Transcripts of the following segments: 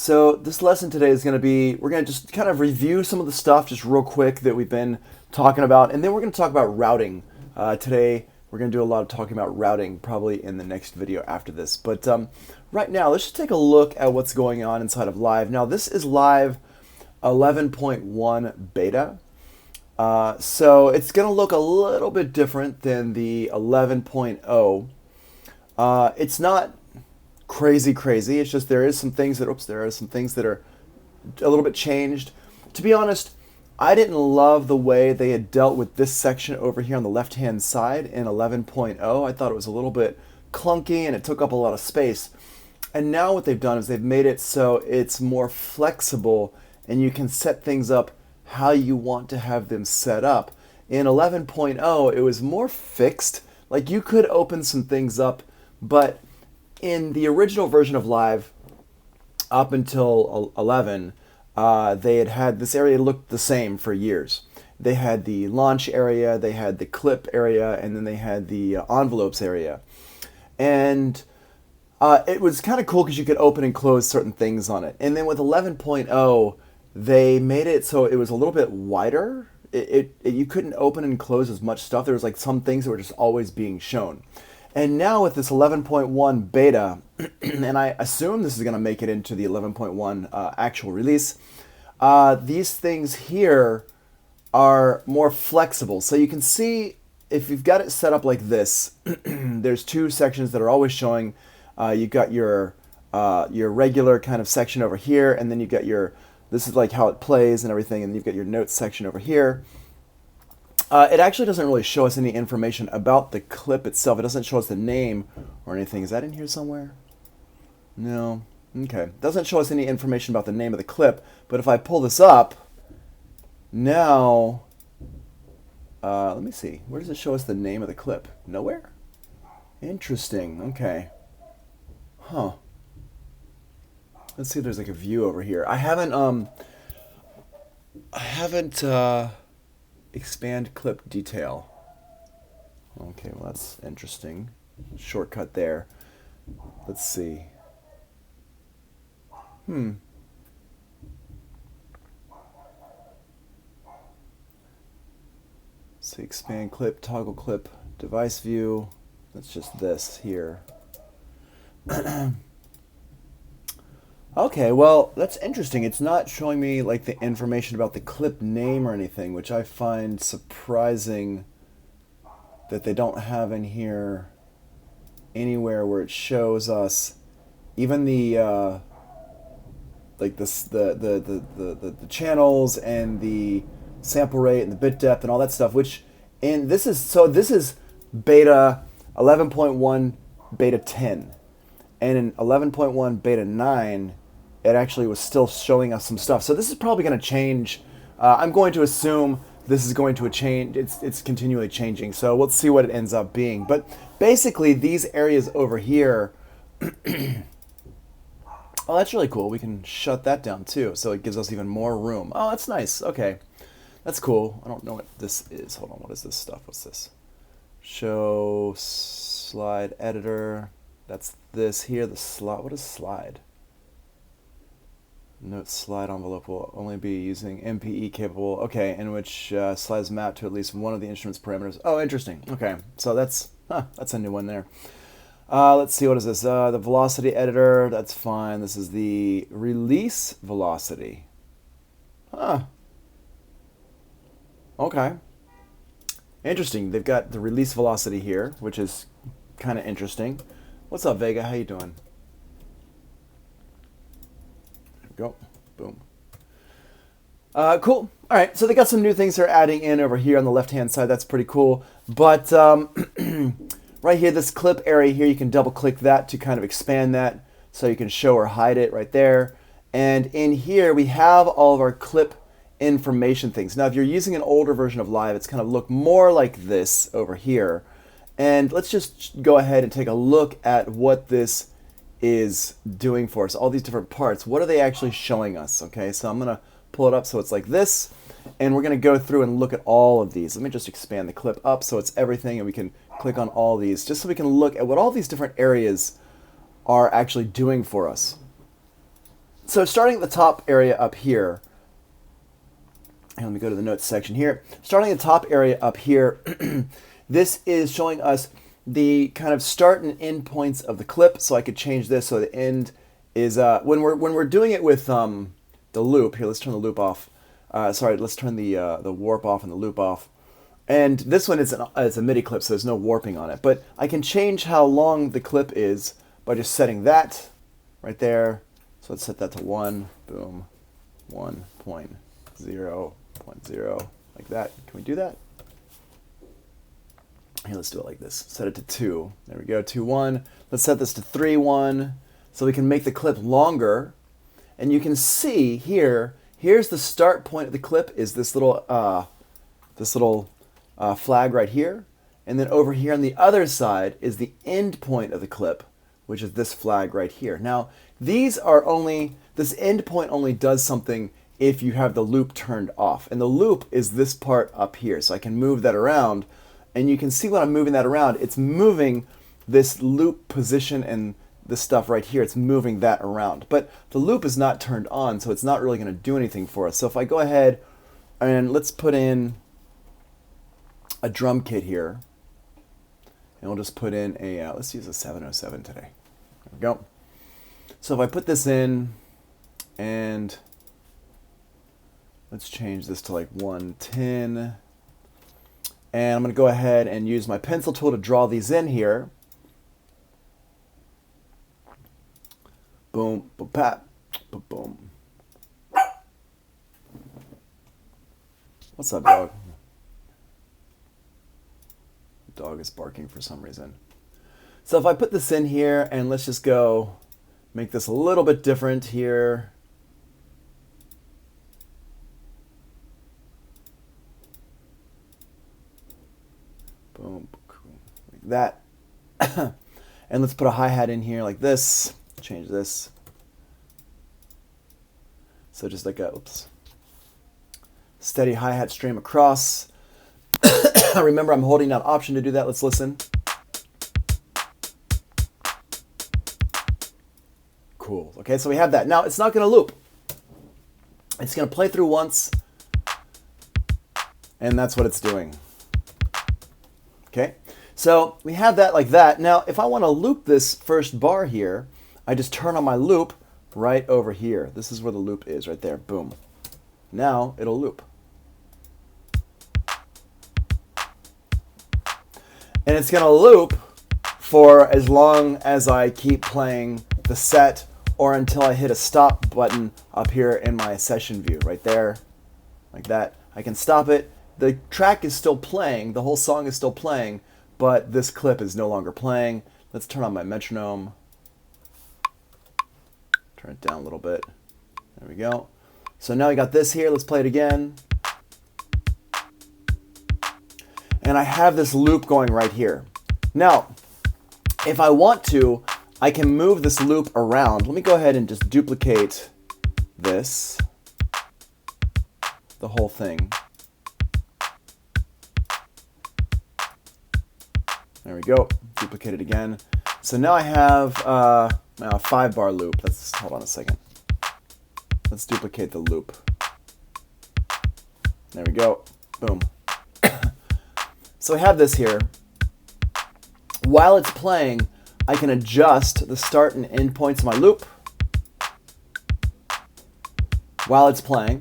So this lesson today is going to be, we're going to just kind of review some of the stuff just real quick that we've been talking about, and then we're going to talk about routing. Today we're going to do a lot of talking about routing probably in the next video after this. But right now let's just take a look at what's going on inside of Live. Now this is Live 11.1 beta. So it's going to look a little bit different than the 11.0. It's not crazy. It's just there are some things that are a little bit changed. To be honest, I didn't love the way they had dealt with this section over here on the left-hand side in 11.0. I thought it was a little bit clunky and it took up a lot of space. And now what they've done is they've made it so it's more flexible and you can set things up how you want to have them set up. In 11.0, it was more fixed. Like you could open some things up, but in the original version of Live, up until 11, they had this area looked the same for years. They had the launch area, they had the clip area, and then they had the envelopes area. And it was kind of cool because you could open and close certain things on it. And then with 11.0, they made it so it was a little bit wider. You couldn't open and close as much stuff. There was like some things that were just always being shown. And now with this 11.1 beta, and I assume this is going to make it into the 11.1 actual release, these things here are more flexible. So you can see if you've got it set up like this, there's two sections that are always showing. You've got your regular kind of section over here, and then you've got this is like how it plays and everything, and you've got your notes section over here. It actually doesn't really show us any information about the clip itself. It doesn't show us the name or anything. Is that in here somewhere? No. Okay. It doesn't show us any information about the name of the clip, but if I pull this up, now, let me see. Where does it show us the name of the clip? Nowhere? Interesting. Okay. Huh. Let's see if there's like a view over here. I haven't expand clip detail. Okay, well that's interesting. Shortcut there. Let's see. So expand clip, toggle clip, device view. That's just this here. Okay, well, that's interesting. It's not showing me like the information about the clip name or anything, which I find surprising that they don't have in here anywhere where it shows us even the like the channels and the sample rate and the bit depth and all that stuff, which this is beta 11.1 beta 10, and in 11.1 beta 9 it actually was still showing us some stuff. So this is probably going to change. I'm going to assume this is going to change. It's continually changing. So let's see what it ends up being. But basically these areas over here, oh, that's really cool. We can shut that down too. So it gives us even more room. Oh, that's nice. Okay. That's cool. I don't know what this is. Hold on. What is this stuff? What's this? Show slide editor. That's this here. The slide. What is slide? Note slide envelope will only be using MPE capable. Okay, in which slides map to at least one of the instrument's parameters. Oh, interesting. Okay, so that's a new one there. Let's see, what is this? The velocity editor. That's fine. This is the release velocity. Okay. Interesting. They've got the release velocity here, which is kind of interesting. What's up, Vega? How you doing? Go. Boom. Cool. All right, so they got some new things they're adding in over here on the left-hand side. That's pretty cool. But right here, this clip area here, you can double-click that to kind of expand that so you can show or hide it right there. And in here, we have all of our clip information things. Now, if you're using an older version of Live, it's kind of look more like this over here. And let's just go ahead and take a look at what this is doing for us, all these different parts. What are they actually showing us? Okay, so I'm gonna pull it up so it's like this, and we're gonna go through and look at all of these. Let me just expand the clip up so it's everything, and we can click on all these just so we can look at what all these different areas are actually doing for us. So starting at the top area up here, and let me go to the notes section here. Starting at the top area up here, this is showing us the kind of start and end points of the clip. So I could change this so the end is when we're doing it with the loop. Here, let's turn the loop off. Sorry, let's turn the warp off and the loop off. And this one is a MIDI clip, so there's no warping on it. But I can change how long the clip is by just setting that right there. So let's set that to 1, boom, 1.0.0, like that. Can we do that? Here, let's do it like this. Set it to 2. There we go, 2, 1. Let's set this to 3, 1, so we can make the clip longer. And you can see here, here's the start point of the clip is this little flag right here. And then over here on the other side is the end point of the clip, which is this flag right here. Now, this end point only does something if you have the loop turned off. And the loop is this part up here. So I can move that around. And you can see when I'm moving that around, it's moving this loop position and this stuff right here. It's moving that around. But the loop is not turned on, so it's not really going to do anything for us. So if I go ahead and let's put in a drum kit here, and we'll just put in a, let's use a 707 today. There we go. So if I put this in, and let's change this to like 110, and I'm going to go ahead and use my pencil tool to draw these in here. Boom, boom, pat, boom, boom. What's up, dog? Dog is barking for some reason. So if I put this in here and let's just go make this a little bit different here. Boom, like that. And let's put a hi-hat in here like this. Change this. So just like a, oops. Steady hi-hat stream across. Remember, I'm holding down Option to do that. Let's listen. Cool. Okay, so we have that. Now, it's not going to loop. It's going to play through once, and that's what it's doing. Okay, so we have that like that. Now, if I want to loop this first bar here, I just turn on my loop right over here. This is where the loop is, right there. Boom. Now, it'll loop. And it's going to loop for as long as I keep playing the set or until I hit a stop button up here in my session view, right there, like that. I can stop it. The track is still playing. The whole song is still playing, but this clip is no longer playing. Let's turn on my metronome. Turn it down a little bit. There we go. So now we got this here. Let's play it again. And I have this loop going right here. Now, if I want to, I can move this loop around. Let me go ahead and just duplicate this, the whole thing. There we go. Duplicate it again. So now I have a 5-bar loop. Hold on a second. Let's duplicate the loop. There we go. Boom. So I have this here. While it's playing, I can adjust the start and end points of my loop. While it's playing,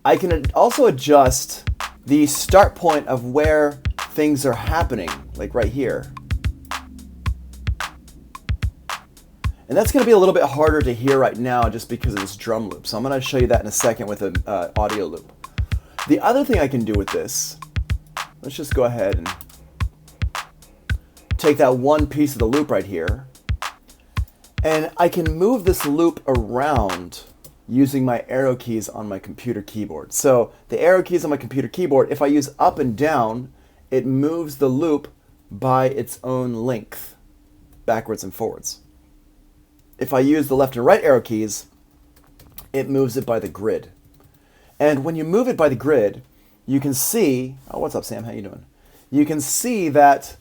I can also adjust the start point of where things are happening, like right here. And that's going to be a little bit harder to hear right now just because of this drum loop. So I'm going to show you that in a second with an audio loop. The other thing I can do with this, let's just go ahead and take that one piece of the loop right here, and I can move this loop around using my arrow keys on my computer keyboard. So the arrow keys on my computer keyboard, if I use up and down, it moves the loop by its own length, backwards and forwards. If I use the left and right arrow keys, it moves it by the grid. And when you move it by the grid, you can see, oh, what's up, Sam? How you doing? You can see that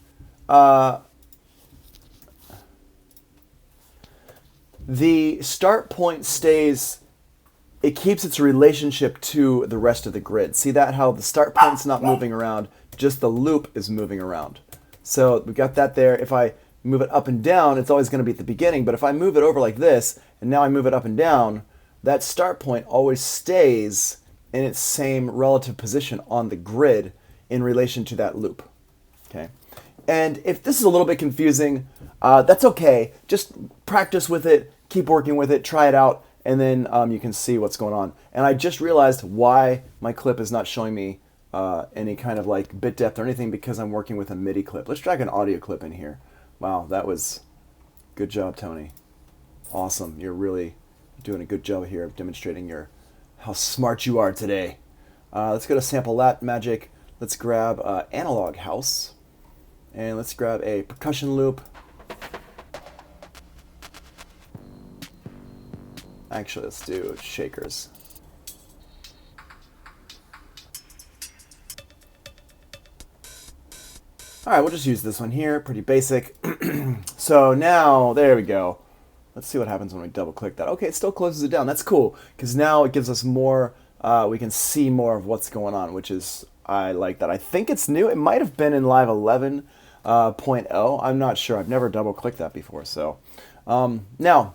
the start point stays, it keeps its relationship to the rest of the grid. See that, how the start point's not moving around, just the loop is moving around. So we got that there. If I move it up and down, it's always going to be at the beginning, but if I move it over like this, and now I move it up and down, that start point always stays in its same relative position on the grid in relation to that loop. Okay, and if this is a little bit confusing, that's okay. Just practice with it, keep working with it, try it out, and then you can see what's going on. And I just realized why my clip is not showing me any kind of like bit depth or anything, because I'm working with a MIDI clip. Let's drag an audio clip in here. Wow, that was good job, Tony. Awesome. You're really doing a good job here of demonstrating how smart you are today. Let's go to Sample Magic. Let's grab Analog House, and let's grab a percussion loop. Actually, let's do shakers. All right, we'll just use this one here, pretty basic. So now, there we go. Let's see what happens when we double click that. Okay, it still closes it down. That's cool, because now it gives us more, we can see more of what's going on, which is, I like that. I think it's new. It might have been in Live 11.0. I'm not sure. I've never double clicked that before. So now,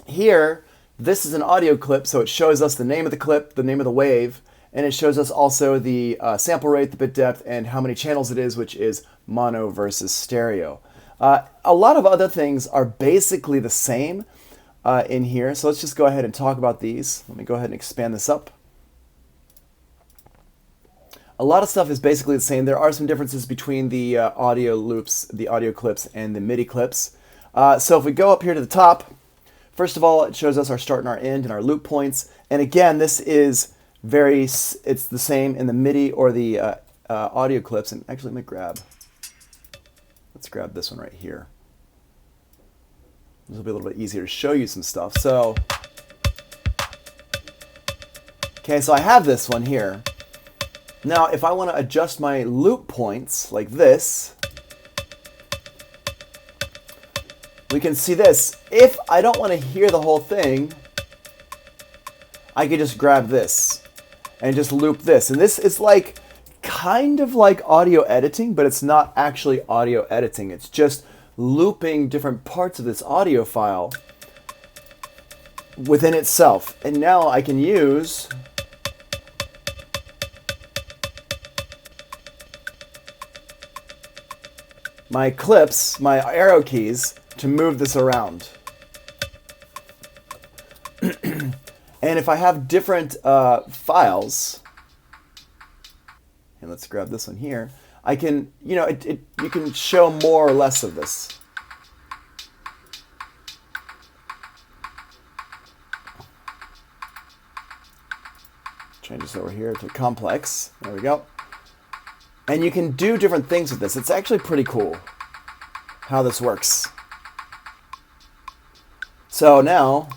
here, this is an audio clip, so it shows us the name of the clip, the name of the wave, and it shows us also the sample rate, the bit depth, and how many channels it is, which is mono versus stereo. A lot of other things are basically the same in here, so let's just go ahead and talk about these. Let me go ahead and expand this up. A lot of stuff is basically the same. There are some differences between the audio loops, the audio clips, and the MIDI clips. So if we go up here to the top, first of all, it shows us our start and our end and our loop points. And again, this is it's the same in the MIDI or the audio clips. And actually, let's grab this one right here. This will be a little bit easier to show you some stuff. So, okay, so I have this one here. Now, if I want to adjust my loop points like this, we can see this. If I don't want to hear the whole thing, I can just grab this and just loop this. And this is like kind of like audio editing, but it's not actually audio editing. It's just looping different parts of this audio file within itself. And now I can use my clips, my arrow keys, to move this around. And if I have different files, and let's grab this one here, I can, you can show more or less of this. Change this over here to complex. There we go. And you can do different things with this. It's actually pretty cool how this works. So now,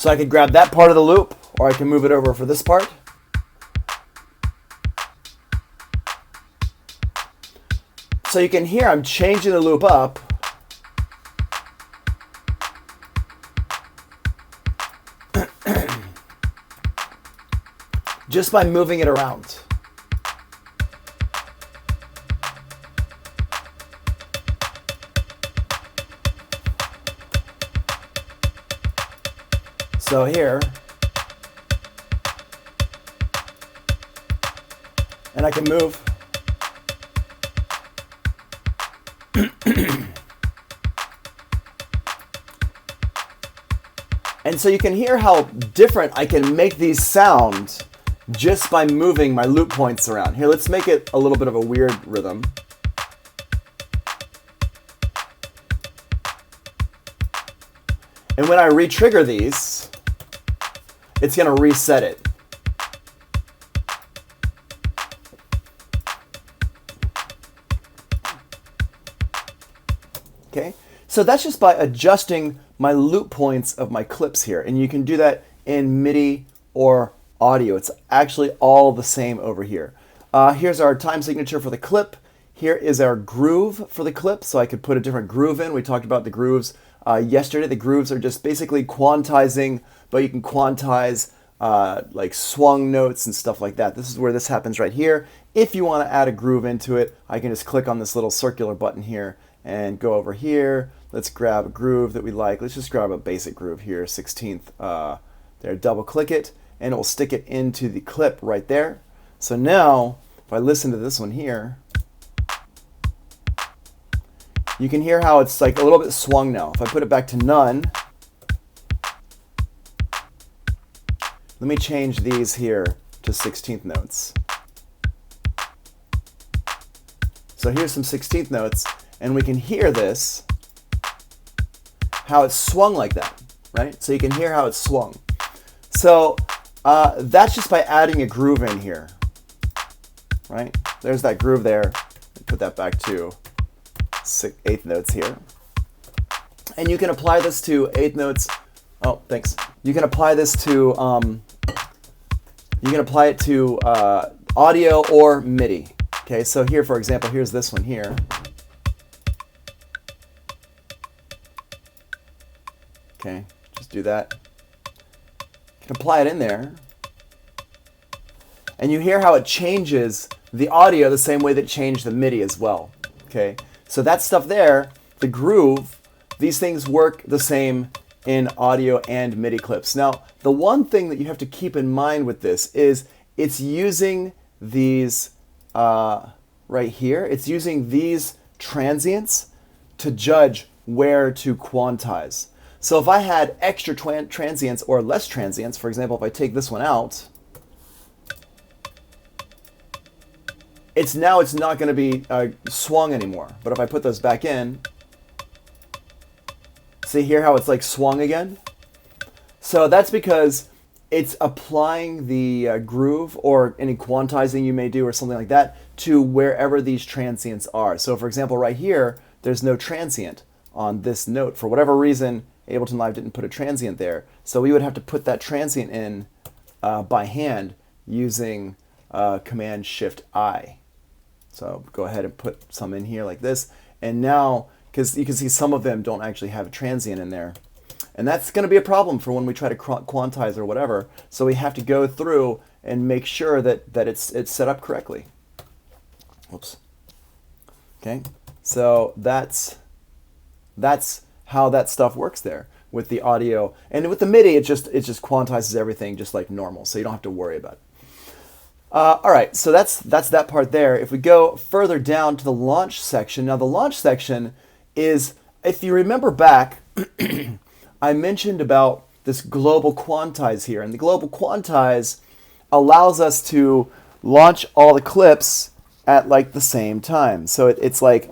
I can grab that part of the loop, or I can move it over for this part. So you can hear I'm changing the loop up. Just by moving it around. So here, and I can move. And so you can hear how different I can make these sound just by moving my loop points around. Here, let's make it a little bit of a weird rhythm. And when I re-trigger these, it's going to reset it. Okay, so that's just by adjusting my loop points of my clips here. And you can do that in MIDI or audio. It's actually all the same over here. Here's our time signature for the clip. Here is our groove for the clip, so I could put a different groove in. We talked about the grooves yesterday. The grooves are just basically quantizing, but you can quantize like swung notes and stuff like that. This is where this happens right here. If you want to add a groove into it, I can just click on this little circular button here and go over here. Let's grab a groove that we like. Let's just grab a basic groove here, 16th. There, double click it, and it will stick it into the clip right there. So now, if I listen to this one here, you can hear how it's like a little bit swung now. If I put it back to none, let me change these here to 16th notes. So here's some 16th notes, and we can hear this, how it's swung like that, right? So you can hear how it's swung. So that's just by adding a groove in here, right? There's that groove there. Put that back to 8th notes here. And you can apply this to 8th notes. Oh, thanks. You can apply this to, you can apply it to audio or MIDI. Okay, so here, for example, here's this one here. Okay, just do that. You can apply it in there. And you hear how it changes the audio the same way that it changed the MIDI as well. Okay, so that stuff there, the groove, these things work the same in audio and MIDI clips. Now, the one thing that you have to keep in mind with this is it's using these right here. It's using these transients to judge where to quantize. So if I had extra transients or less transients, for example, if I take this one out, it's not going to be swung anymore. But if I put those back in, see here how it's like swung again? So that's because it's applying the groove or any quantizing you may do or something like that to wherever these transients are. So for example, right here, there's no transient on this note. For whatever reason, Ableton Live didn't put a transient there. So we would have to put that transient in by hand using Command-Shift-I. So go ahead and put some in here like this. And now, because you can see some of them don't actually have a transient in there. And that's going to be a problem for when we try to quantize or whatever. So we have to go through and make sure that it's set up correctly. Whoops. Okay, so that's how that stuff works there with the audio. And with the MIDI, it just quantizes everything just like normal, so you don't have to worry about it. All right, so that's that part there. If we go further down to the launch section, now the launch section is, if you remember back, I mentioned about this global quantize here, and the global quantize allows us to launch all the clips at like the same time. So it's like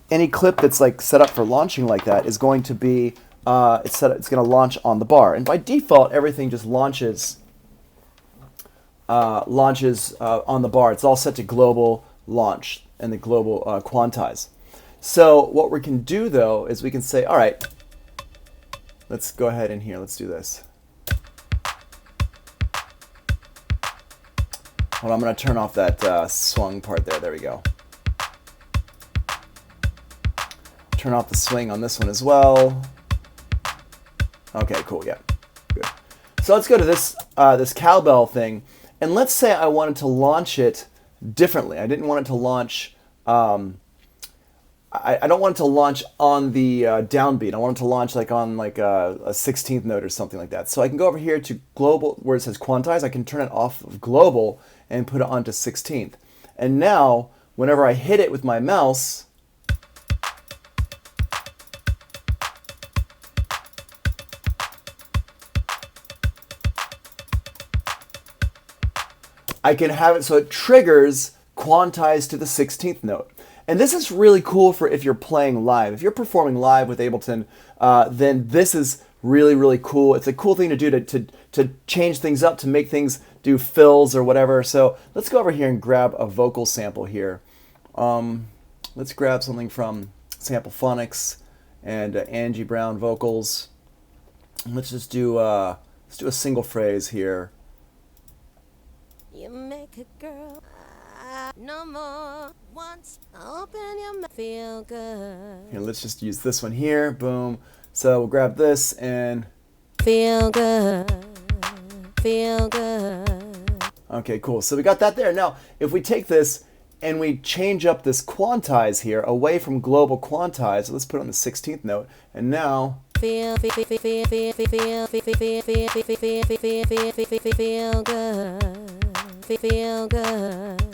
any clip that's like set up for launching like that is going to be it's going to launch on the bar, and by default everything just launches on the bar. It's all set to global launch and the global quantize. So what we can do though is we can say, all right, let's go ahead in here. Let's do this. Well, I'm going to turn off that swung part there. There we go. Turn off the swing on this one as well. Okay, cool. Yeah, good. So let's go to this this cowbell thing, and let's say I wanted to launch it differently. I didn't want it to launch. I don't want it to launch on the downbeat. I want it to launch like on like a 16th note or something like that. So I can go over here to global where it says quantize. I can turn it off of global and put it onto 16th. And now whenever I hit it with my mouse, I can have it so it triggers quantize to the 16th note. And this is really cool for if you're playing live. If you're performing live with Ableton, then this is really, really cool. It's a cool thing to do to change things up, to make things do fills or whatever. So let's go over here and grab a vocal sample here. Let's grab something from Sample Phonics and Angie Brown vocals. And let's just do a single phrase here. You make a girl No more. Once open your mouth, feel good. Here, let's just use this one here. Boom. So we'll grab this and feel good. Feel good. Okay, cool. So we got that there. Now, if we take this and we change up this quantize here away from global quantize, so let's put it on the 16th note, and now feel good.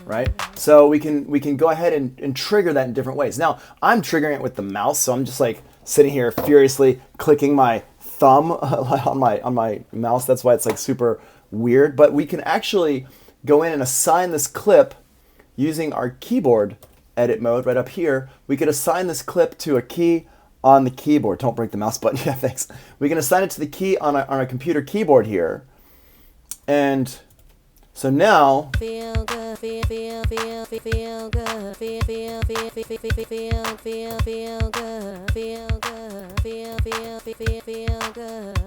Right? So we can go ahead and trigger that in different ways. Now, I'm triggering it with the mouse, so I'm just like sitting here furiously clicking my thumb on my mouse. That's why it's like super weird. But we can actually go in and assign this clip using our keyboard edit mode right up here. We could assign this clip to a key on the keyboard. Don't break the mouse button. Yeah, thanks. We can assign it to the key on a computer keyboard here. And so now feel good, feel good, feel good, feel good, feel good.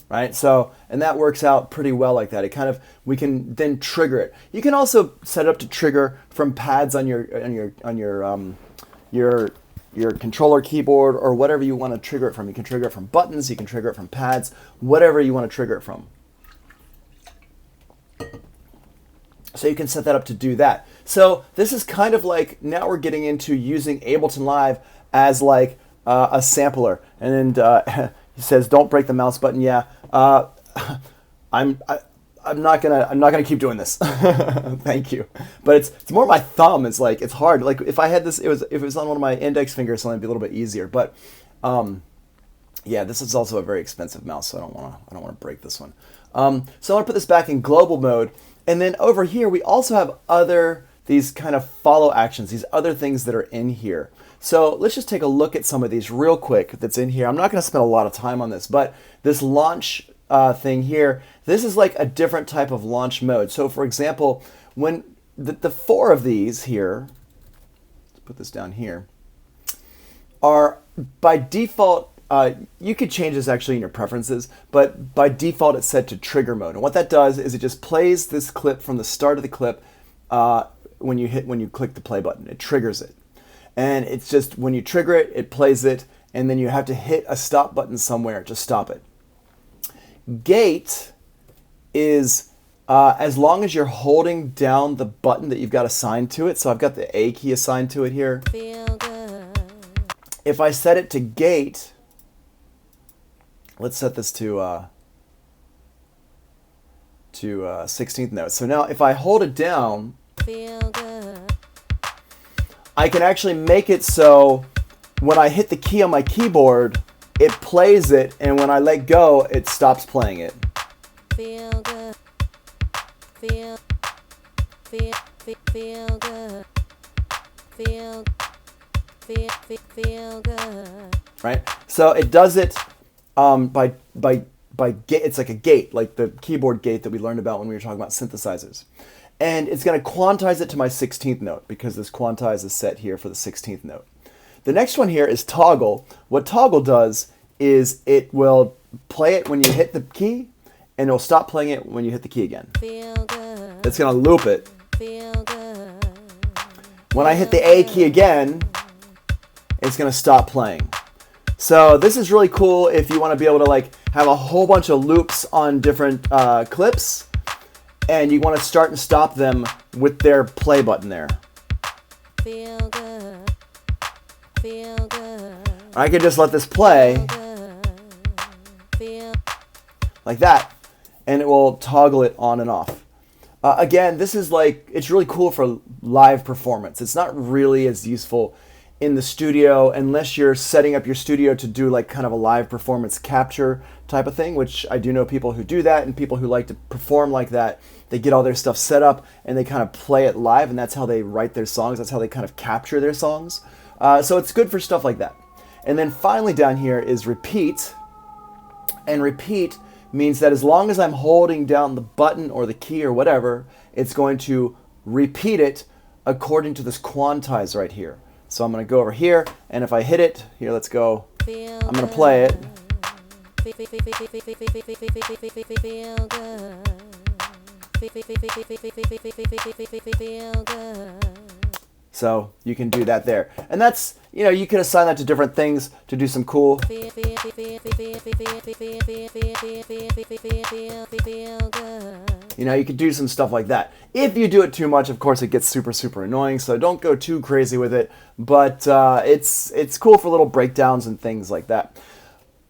Right? So, and that works out pretty well like that. It kind of, we can then trigger it. You can also set it up to trigger from pads on your controller keyboard or whatever you want to trigger it from. You can trigger it from buttons, you can trigger it from pads, whatever you want to trigger it from. So you can set that up to do that. So this is kind of like, now we're getting into using Ableton Live as like a sampler. And then he says, "Don't break the mouse button." Yeah, I'm not gonna keep doing this. Thank you. But it's more my thumb. It's like, it's hard. Like if I had this, if it was on one of my index fingers, something would be a little bit easier. But yeah, this is also a very expensive mouse, so I don't wanna break this one. So I want to put this back in global mode. And then over here, we also have these kind of follow actions, these other things that are in here. So let's just take a look at some of these real quick that's in here. I'm not going to spend a lot of time on this, but this launch thing here, this is like a different type of launch mode. So for example, when the four of these here, let's put this down here, are by default, you could change this actually in your preferences, but by default it's set to trigger mode. And what that does is it just plays this clip from the start of the clip when you click the play button. It triggers it. And it's just, when you trigger it, it plays it, and then you have to hit a stop button somewhere to stop it. Gate is as long as you're holding down the button that you've got assigned to it. So I've got the A key assigned to it here. Feel good. If I set it to gate, let's set this to 16th note. So now if I hold it down, feel good. I can actually make it so when I hit the key on my keyboard, it plays it, and when I let go, it stops playing it. Feel good. Feel good. Feel good. Right? So it does it by gate. It's like a gate, like the keyboard gate that we learned about when we were talking about synthesizers. And it's going to quantize it to my 16th note because this quantize is set here for the 16th note. The next one here is toggle. What toggle does is it will play it when you hit the key, and it'll stop playing it when you hit the key again. Feel good. It's going to loop it. Feel good. When I hit the A key again, it's going to stop playing. So this is really cool if you want to be able to like have a whole bunch of loops on different clips, and you want to start and stop them with their play button there. Feel good. Feel good. I can just let this play like that, and it will toggle it on and off. Again, this is like, it's really cool for live performance. It's not really as useful in the studio unless you're setting up your studio to do like kind of a live performance capture type of thing, which I do know people who do that, and people who like to perform like that. They get all their stuff set up and they kind of play it live, and that's how they write their songs. That's how they kind of capture their songs. So it's good for stuff like that. And then finally down here is repeat. And repeat means that as long as I'm holding down the button or the key or whatever, it's going to repeat it according to this quantize right here. So I'm going to go over here, and if I hit it, here, let's go. I'm going to play it. Feel good. So you can do that there. And that's, you know, you can assign that to different things to do some cool. Feel good. You know, you could do some stuff like that. If you do it too much, of course, it gets super, super annoying. So don't go too crazy with it. But it's cool for little breakdowns and things like that.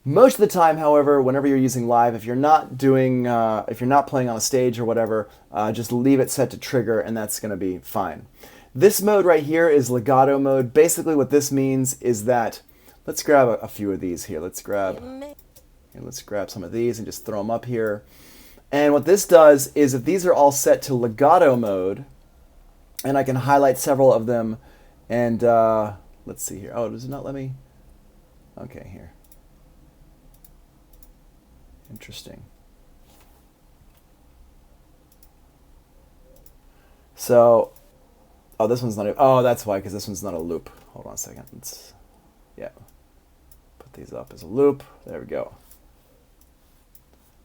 Most of the time, however, whenever you're using live, if you're not doing, if you're not playing on a stage or whatever, just leave it set to trigger, and that's going to be fine. This mode right here is Legato Mode. Basically, what this means is that, let's grab a few of these here. Let's grab some of these and just throw them up here. And what this does is, if these are all set to Legato Mode, and I can highlight several of them, and let's see here. Oh, does it not let me? Okay, here. Interesting. So, oh, this one's not a, oh, that's why, because this one's not a loop. Hold on a second. Let's, yeah. Put these up as a loop. There we go.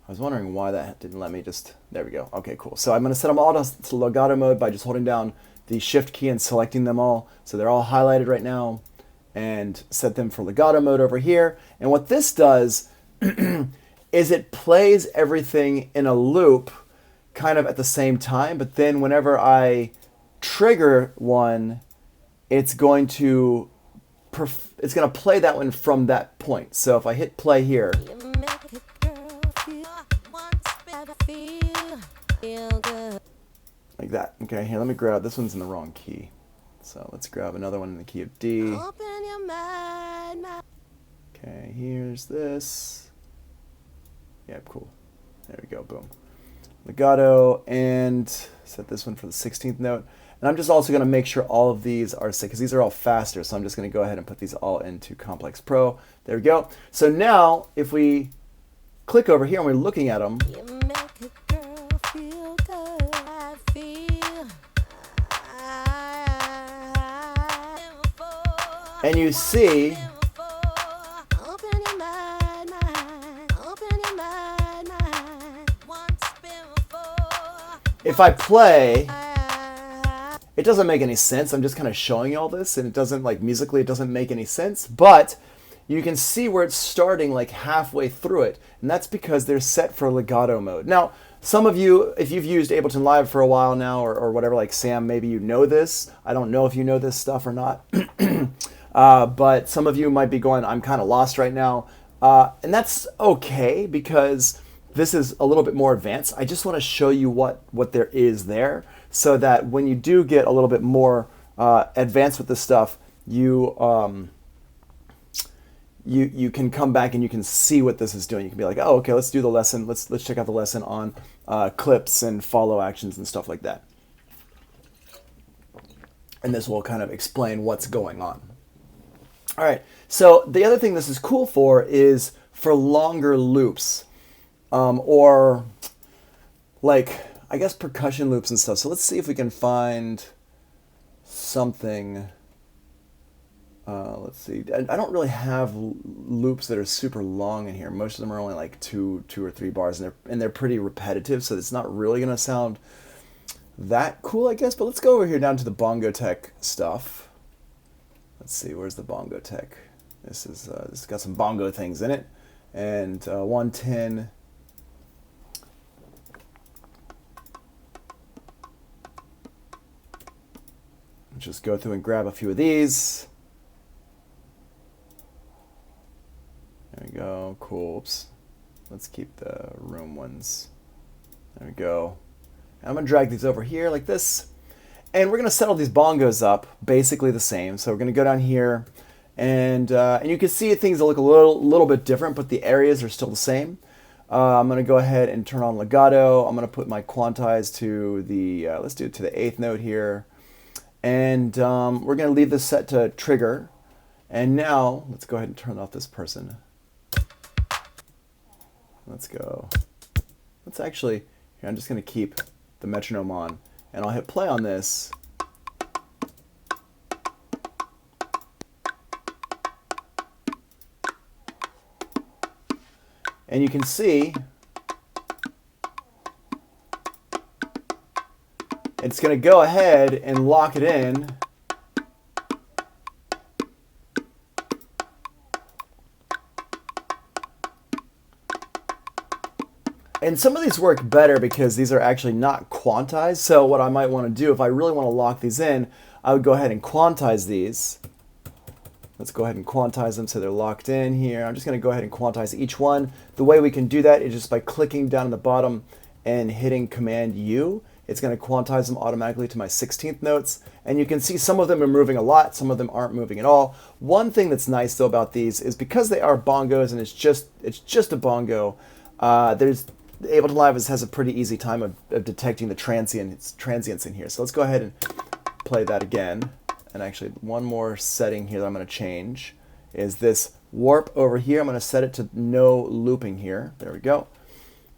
I was wondering why that didn't let me just, there we go. Okay, cool. So I'm going to set them all to Legato Mode by just holding down the Shift key and selecting them all. So they're all highlighted right now, and set them for Legato Mode over here. And what this does is it plays everything in a loop kind of at the same time, but then whenever I trigger one, it's going to play that one from that point. So if I hit play here, like that. Okay, here, let me grab, this one's in the wrong key. So let's grab another one in the key of D. Okay, here's this. Yeah, cool. There we go, boom. Legato, and set this one for the 16th note. And I'm just also going to make sure all of these are set, because these are all faster, so I'm just going to go ahead and put these all into Complex Pro. There we go. So now, if we click over here and we're looking at them, and you see if I play, it doesn't make any sense. I'm just kind of showing you all this, and it doesn't, like, musically, it doesn't make any sense. But you can see where it's starting, like, halfway through it, and that's because they're set for Legato Mode. Now, some of you, if you've used Ableton Live for a while now, or whatever, like Sam, maybe you know this. I don't know if you know this stuff or not. But some of you might be going, I'm kind of lost right now. And that's okay, because this is a little bit more advanced. I just want to show you what there is there, so that when you do get a little bit more advanced with this stuff, you can come back and you can see what this is doing. You can be like, oh, okay, let's do the lesson. Let's check out the lesson on clips and follow actions and stuff like that. And this will kind of explain what's going on. All right, so the other thing this is cool for is for longer loops, or like, I guess, percussion loops and stuff. So let's see if we can find something. Let's see. I don't really have loops that are super long in here. Most of them are only like two or three bars, and they're pretty repetitive, so it's not really gonna sound that cool, I guess. But let's go over here down to the bongo tech stuff. Let's see, where's the bongo tech? This has got some bongo things in it, and 110. Just go through and grab a few of these. There we go. Cool. Oops. Let's keep the room ones. There we go. And I'm going to drag these over here like this. And we're going to set all these bongos up basically the same. So we're going to go down here. And you can see things look a little bit different, but the areas are still the same. I'm going to go ahead and turn on legato. I'm going to put my quantize to the, let's do it to the 8th note here. And we're going to leave this set to trigger. And now, let's go ahead and turn off this person. Let's go. Let's actually, here, I'm just going to keep the metronome on. And I'll hit play on this. And you can see it's going to go ahead and lock it in. And some of these work better because these are actually not quantized. So what I might want to do, if I really want to lock these in, I would go ahead and quantize these. Let's go ahead and quantize them so they're locked in here. I'm just going to go ahead and quantize each one. The way we can do that is just by clicking down at the bottom and hitting Command U. It's going to quantize them automatically to my 16th notes. And you can see some of them are moving a lot, some of them aren't moving at all. One thing that's nice though about these is because they are bongos and it's just a bongo, Ableton Live has a pretty easy time of detecting the transients in here. So let's go ahead and play that again. And actually, one more setting here that I'm going to change is this warp over here. I'm going to set it to no looping here. There we go.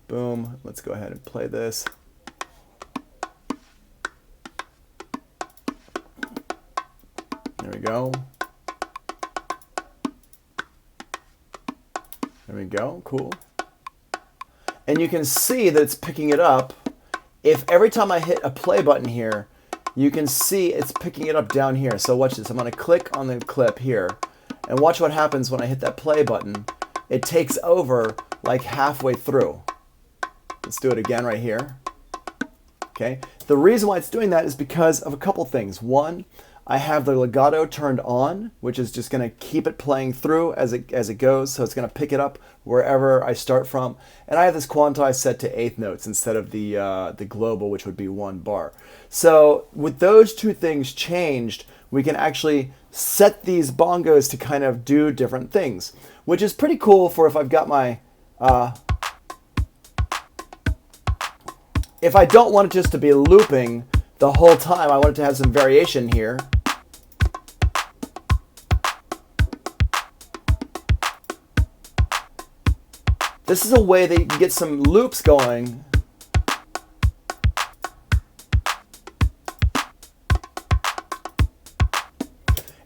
Boom. Let's go ahead and play this. There we go. There we go. Cool. And you can see that it's picking it up. If every time I hit a play button here, you can see it's picking it up down here. So watch this. I'm going to click on the clip here and watch what happens when I hit that play button. It takes over like halfway through. Let's do it again right here. Okay. The reason why it's doing that is because of a couple things. One, I have the legato turned on, which is just going to keep it playing through as it goes. So it's going to pick it up wherever I start from. And I have this quantize set to eighth notes instead of the global, which would be 1 bar. So with those two things changed, we can actually set these bongos to kind of do different things, which is pretty cool for if I've got my... if I don't want it just to be looping the whole time, I want it to have some variation here. This is a way that you can get some loops going.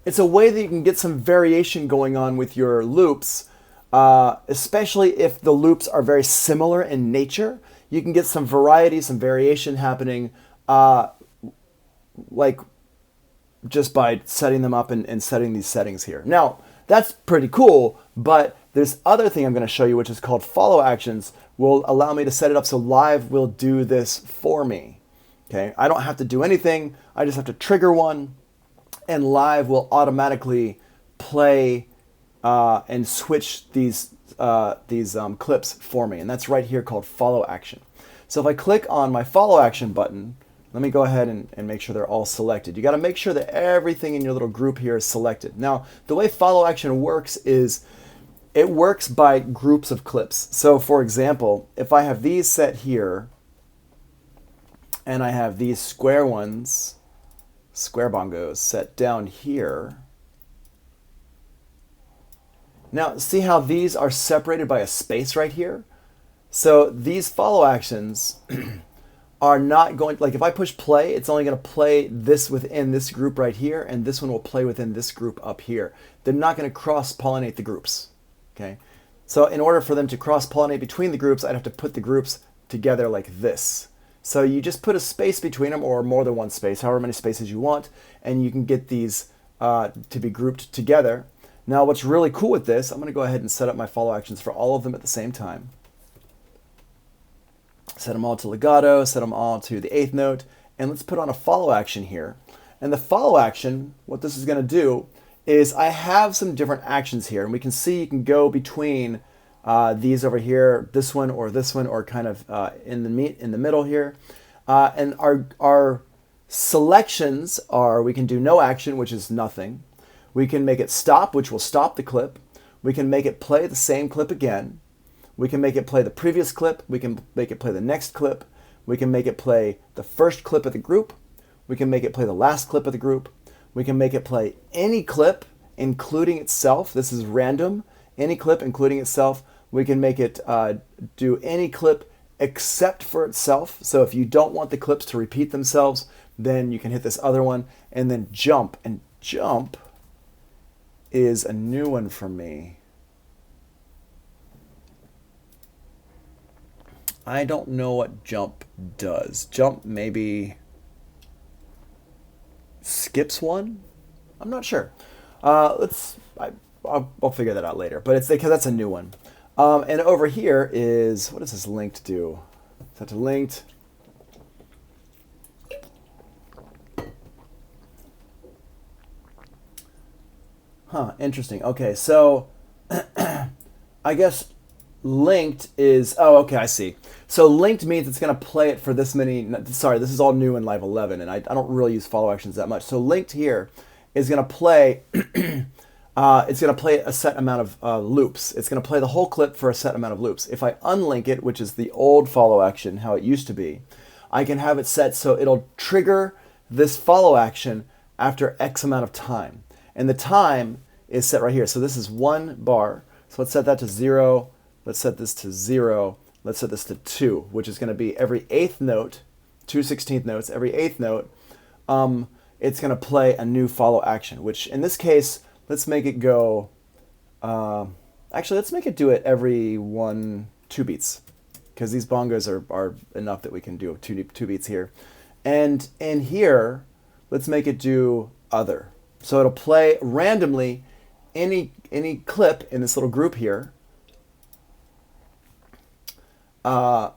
It's a way that you can get some variation going on with your loops, especially if the loops are very similar in nature. You can get some variety, some variation happening, like just by setting them up and setting these settings here. Now, that's pretty cool, but this other thing I'm going to show you, which is called follow actions, will allow me to set it up so Live will do this for me. Okay, I don't have to do anything. I just have to trigger one, and Live will automatically play and switch these clips for me. And that's right here called follow action. So if I click on my follow action button, let me go ahead and make sure they're all selected. You got to make sure that everything in your little group here is selected. Now, the way follow action works is it works by groups of clips. So for example, if I have these set here, and I have these square ones, square bongos set down here. Now, see how these are separated by a space right here? So these follow actions are not going, like if I push play, it's only going to play this within this group right here, and this one will play within this group up here. They're not going to cross-pollinate the groups, okay? So in order for them to cross-pollinate between the groups, I'd have to put the groups together like this. So you just put a space between them, or more than one space, however many spaces you want, and you can get these to be grouped together. Now what's really cool with this, I'm going to go ahead and set up my follow actions for all of them at the same time. Set them all to legato, set them all to the eighth note, and let's put on a follow action here. And the follow action, what this is going to do is I have some different actions here, and we can see you can go between these over here, this one, or kind of in the middle here. And our selections are, we can do no action, which is nothing. We can make it stop, which will stop the clip. We can make it play the same clip again. We can make it play the previous clip. We can make it play the next clip. We can make it play the first clip of the group. We can make it play the last clip of the group. We can make it play any clip, including itself. This is random. Any clip, including itself. We can make it do any clip except for itself. So if you don't want the clips to repeat themselves, then you can hit this other one, and then jump. And jump is a new one for me. I don't know what jump does. Jump maybe skips one. I'm not sure. I'll figure that out later. But it's because that's a new one. And over here is, what does this linked do? Is that linked? Huh, interesting. Okay, so I guess linked is, oh, okay, I see. So linked means it's going to play it for this many, sorry, this is all new in Live 11, and I don't really use follow actions that much. So linked here is going to play, it's going to play a set amount of loops. It's going to play the whole clip for a set amount of loops. If I unlink it, which is the old follow action, how it used to be, I can have it set so it'll trigger this follow action after X amount of time. And the time is set right here. So this is 1 bar. So let's set that to 0. Let's set this to 0. Let's set this to 2, which is going to be every 8th note, 2 16th notes, every 8th note, it's going to play a new follow action, which in this case, let's make it go, actually, let's make it do it every 2 beats, because these bongos are enough that we can do 2 beats here. And in here, let's make it do other. So it'll play randomly any clip in this little group here, and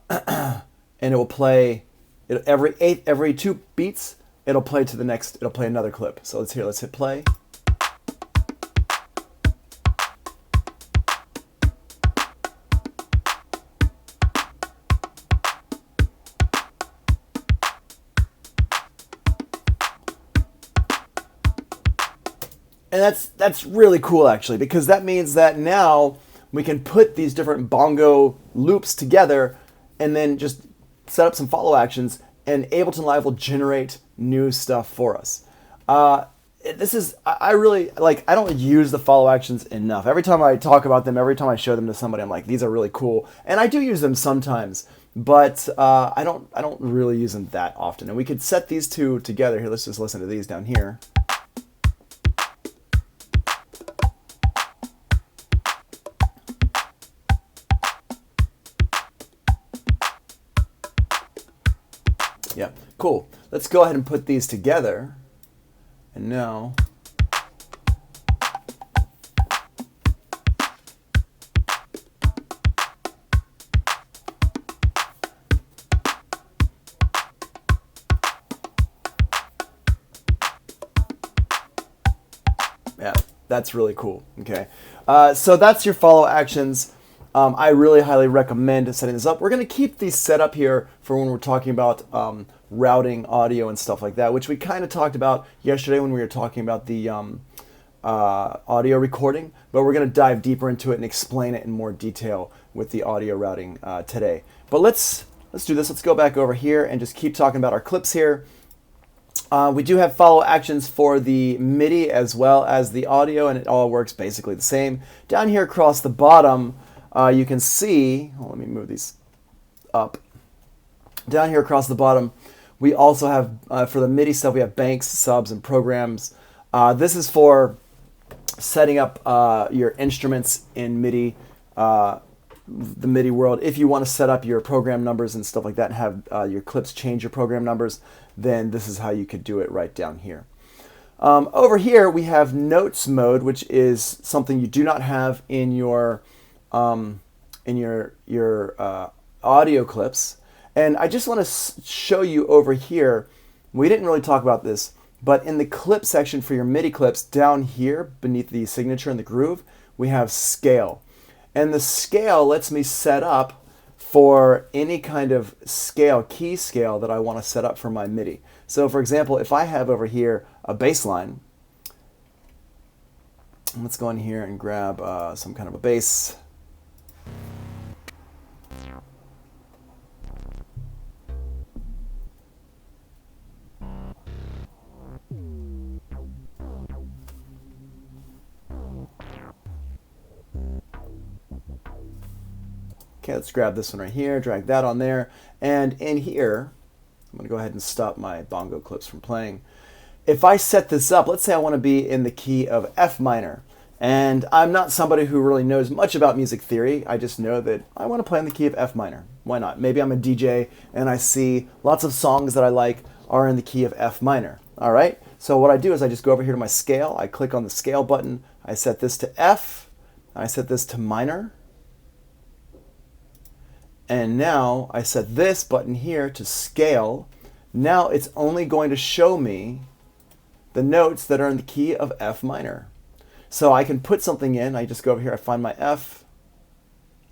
it will play every 2 beats. It'll play to the next. It'll play another clip. So let's hit play. And that's really cool, actually, because that means that now we can put these different bongo loops together and then just set up some follow actions, and Ableton Live will generate new stuff for us. I really, like, I don't use the follow actions enough. Every time I talk about them, every time I show them to somebody, I'm like, these are really cool. And I do use them sometimes, but I don't really use them that often. And we could set these two together. Here, let's just listen to these down here. Yeah, cool. Let's go ahead and put these together. And now, yeah, that's really cool. Okay, so that's your follow actions. I really highly recommend setting this up. We're going to keep these set up here for when we're talking about routing audio and stuff like that, which we kind of talked about yesterday when we were talking about the audio recording, but we're going to dive deeper into it and explain it in more detail with the audio routing today. But let's do this. Let's go back over here and just keep talking about our clips here. We do have follow actions for the MIDI as well as the audio, and it all works basically the same. Down here across the bottom, you can see, let me move these up. Down here across the bottom, we also have, for the MIDI stuff, we have banks, subs, and programs. This is for setting up your instruments in MIDI, the MIDI world. If you want to set up your program numbers and stuff like that and have your clips change your program numbers, then this is how you could do it right down here. Over here, we have Notes mode, which is something you do not have in your audio clips. And I just want to show you over here, we didn't really talk about this, but in the clip section for your MIDI clips, down here beneath the signature and the groove, we have scale. And the scale lets me set up for any kind of scale, key scale that I want to set up for my MIDI. So for example, if I have over here a bass line, let's go in here and grab some kind of a bass. Okay, let's grab this one right here, drag that on there, and in here, I'm going to go ahead and stop my bongo clips from playing. If I set this up, let's say I want to be in the key of F minor, and I'm not somebody who really knows much about music theory, I just know that I want to play in the key of F minor. Why not? Maybe I'm a DJ and I see lots of songs that I like are in the key of F minor. All right, So what I do is I just go over here to my scale, I click on the scale button, I set this to F, I set this to minor, and now I set this button here to scale. Now it's only going to show me the notes that are in the key of F minor. So I can put something in, I just go over here, I find my F.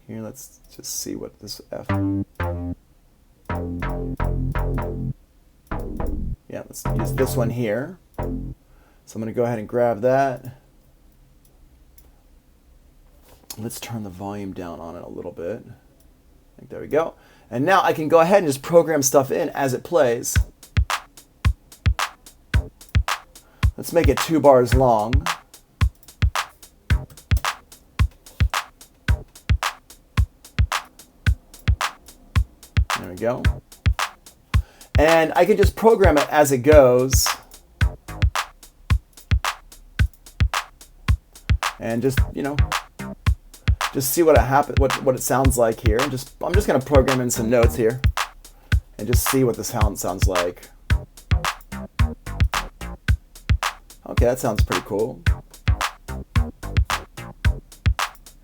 Here, let's just see what this F. Yeah, let's use this one here. So I'm going to go ahead and grab that. Let's turn the volume down on it a little bit. I think there we go. And now I can go ahead and just program stuff in as it plays. Let's make it 2 bars long. There we go. And I can just program it as it goes. And just, you know, just see what it sounds like here. And I'm just going to program in some notes here and just see what the sound sounds like. Okay, that sounds pretty cool.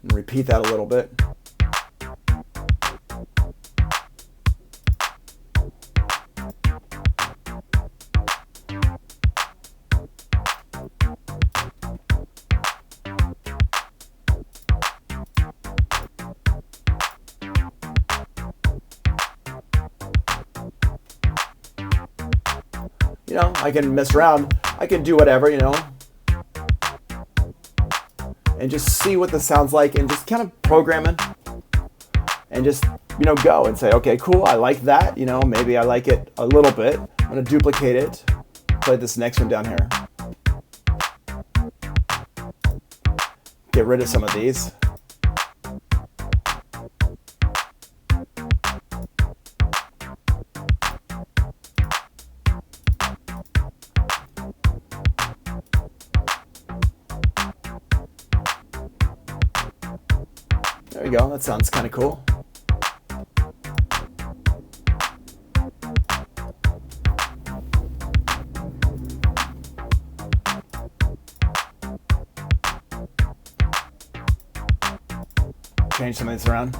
And repeat that a little bit. You know, I can mess around. I can do whatever, you know, and just see what this sounds like and just kind of program it and just, you know, go and say, okay, cool, I like that. You know, maybe I like it a little bit. I'm going to duplicate it, play this next one down here. Get rid of some of these. There we go, that sounds kind of cool. Change some of this around.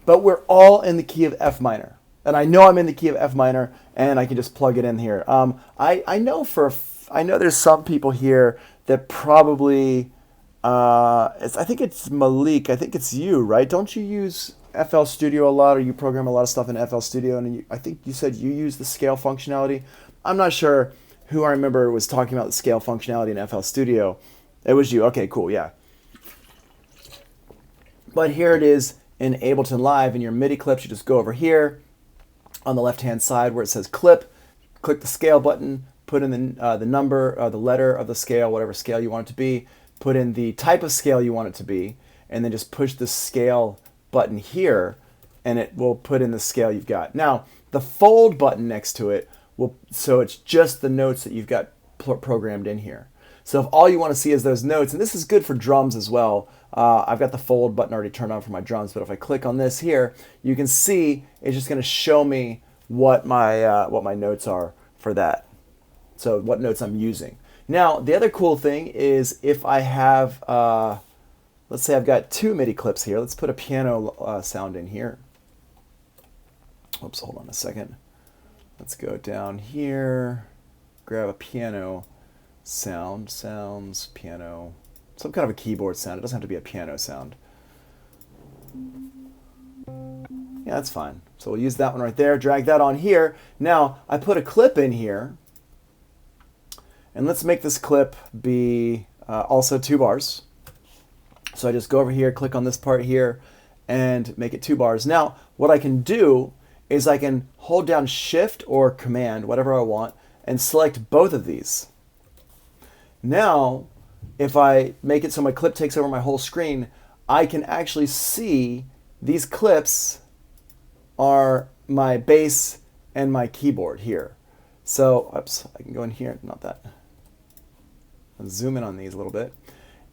But we're all in the key of F minor. And I know I'm in the key of F minor, and I can just plug it in here. I know there's some people here that probably, I think it's Malik, I think it's you, right? Don't you use FL Studio a lot, or you program a lot of stuff in FL Studio, and I think you said you use the scale functionality. I'm not sure who I remember was talking about the scale functionality in FL Studio. It was you. Okay, cool, yeah. But here it is in Ableton Live. In your MIDI clips, you just go over here on the left-hand side where it says clip, click the scale button, put in the number, the letter of the scale, whatever scale you want it to be, put in the type of scale you want it to be, and then just push the scale button here, and it will put in the scale you've got. Now, the fold button next to it, so it's just the notes that you've got programmed in here. So if all you want to see is those notes, and this is good for drums as well, I've got the fold button already turned on for my drums, but if I click on this here, you can see it's just going to show me what my notes are for that. So what notes I'm using. Now, the other cool thing is if I have, let's say I've got 2 MIDI clips here. Let's put a piano sound in here. Oops, hold on a second. Let's go down here, grab a piano sounds, piano, some kind of a keyboard sound. It doesn't have to be a piano sound. Yeah, that's fine. So we'll use that one right there, drag that on here. Now, I put a clip in here, and let's make this clip be also 2 bars. So I just go over here, click on this part here, and make it 2 bars. Now, what I can do is I can hold down Shift or Command, whatever I want, and select both of these. Now, if I make it so my clip takes over my whole screen, I can actually see these clips are my bass and my keyboard here. So, oops, I can go in here, not that. I'll zoom in on these a little bit.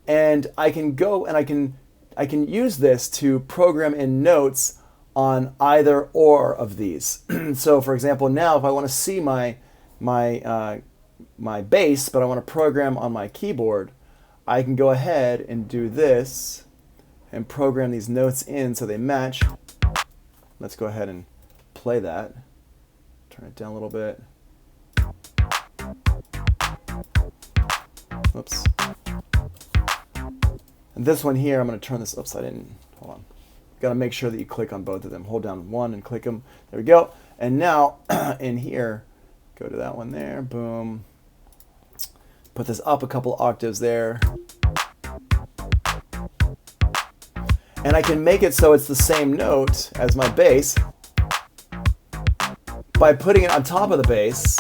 And I can go and I can use this to program in notes on either or of these. So for example, now if I want to see my my bass, but I want to program on my keyboard, I can go ahead and do this and program these notes in so they match. Let's go ahead and play that. Turn it down a little bit. Oops. And this one here, I'm going to turn this upside in. Hold on. Got to make sure that you click on both of them. Hold down one and click them. There we go. And now in here, go to that one there. Boom. Put this up a couple octaves there. And I can make it so it's the same note as my bass by putting it on top of the bass.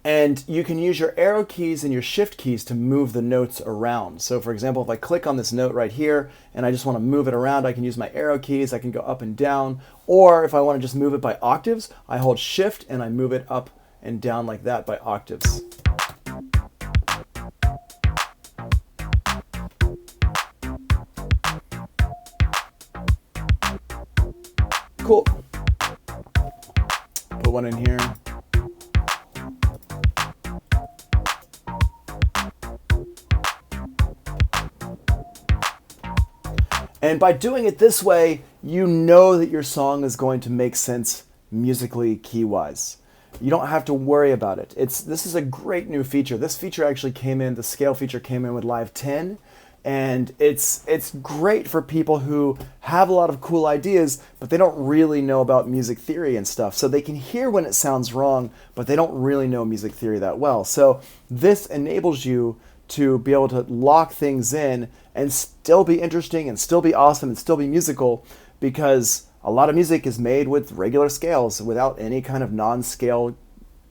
And you can use your arrow keys and your shift keys to move the notes around. So for example, if I click on this note right here and I just want to move it around, I can use my arrow keys. I can go up and down. Or if I want to just move it by octaves, I hold shift and I move it up and down like that by octaves. Cool. Put one in here. And by doing it this way, you know that your song is going to make sense musically, key-wise. You don't have to worry about it. This is a great new feature. This feature actually came in, the scale feature came in with Live 10, and it's great for people who have a lot of cool ideas, but they don't really know about music theory and stuff. So they can hear when it sounds wrong, but they don't really know music theory that well. So this enables you to be able to lock things in and still be interesting and still be awesome and still be musical, because a lot of music is made with regular scales without any kind of non-scale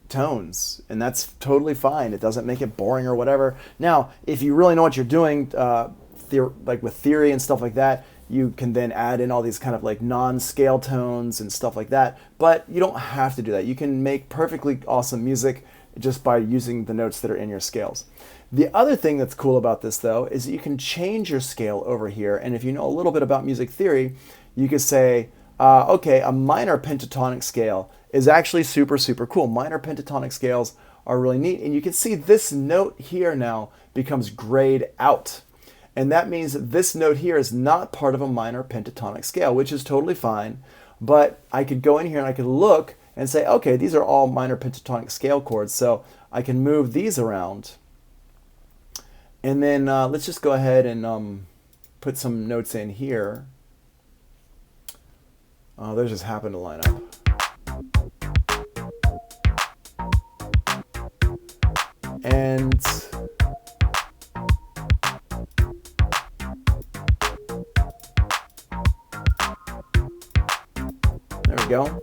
tones, and that's totally fine. It doesn't make it boring or whatever. Now, if you really know what you're doing, like with theory and stuff like that, you can then add in all these kind of like non-scale tones and stuff like that, but you don't have to do that. You can make perfectly awesome music just by using the notes that are in your scales. The other thing that's cool about this, though, is that you can change your scale over here. And if you know a little bit about music theory, you could say, okay, a minor pentatonic scale is actually super, super cool. Minor pentatonic scales are really neat. And you can see this note here now becomes grayed out. And that means that this note here is not part of a minor pentatonic scale, which is totally fine. But I could go in here and I could look and say, okay, these are all minor pentatonic scale chords. So I can move these around. And then let's just go ahead and put some notes in here. Those just happen to line up. And there we go.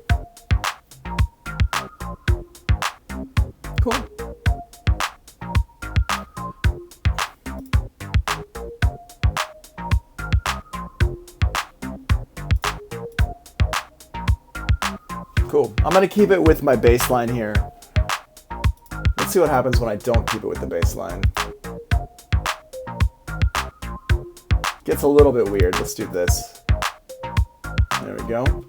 Cool. Cool. I'm going to keep it with my bass line here. Let's see what happens when I don't keep it with the bass line. Gets a little bit weird. Let's do this. There we go.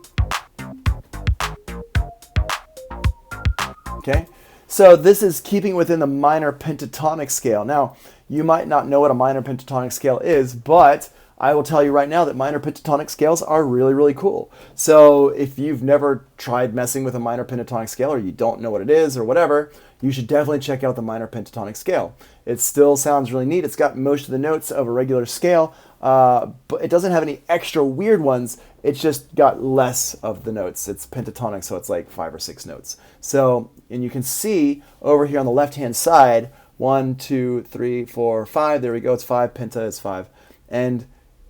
Okay. So this is keeping within the minor pentatonic scale. Now, you might not know what a minor pentatonic scale is, but I will tell you right now that minor pentatonic scales are really, really cool. So if you've never tried messing with a minor pentatonic scale, or you don't know what it is or whatever, you should definitely check out the minor pentatonic scale. It still sounds really neat. It's got most of the notes of a regular scale, but it doesn't have any extra weird ones. It's just got less of the notes. It's pentatonic, so it's like 5 or 6 notes. So, and you can see over here on the left-hand side, 1, 2, 3, 4, 5. There we go. It's 5. Penta is 5. And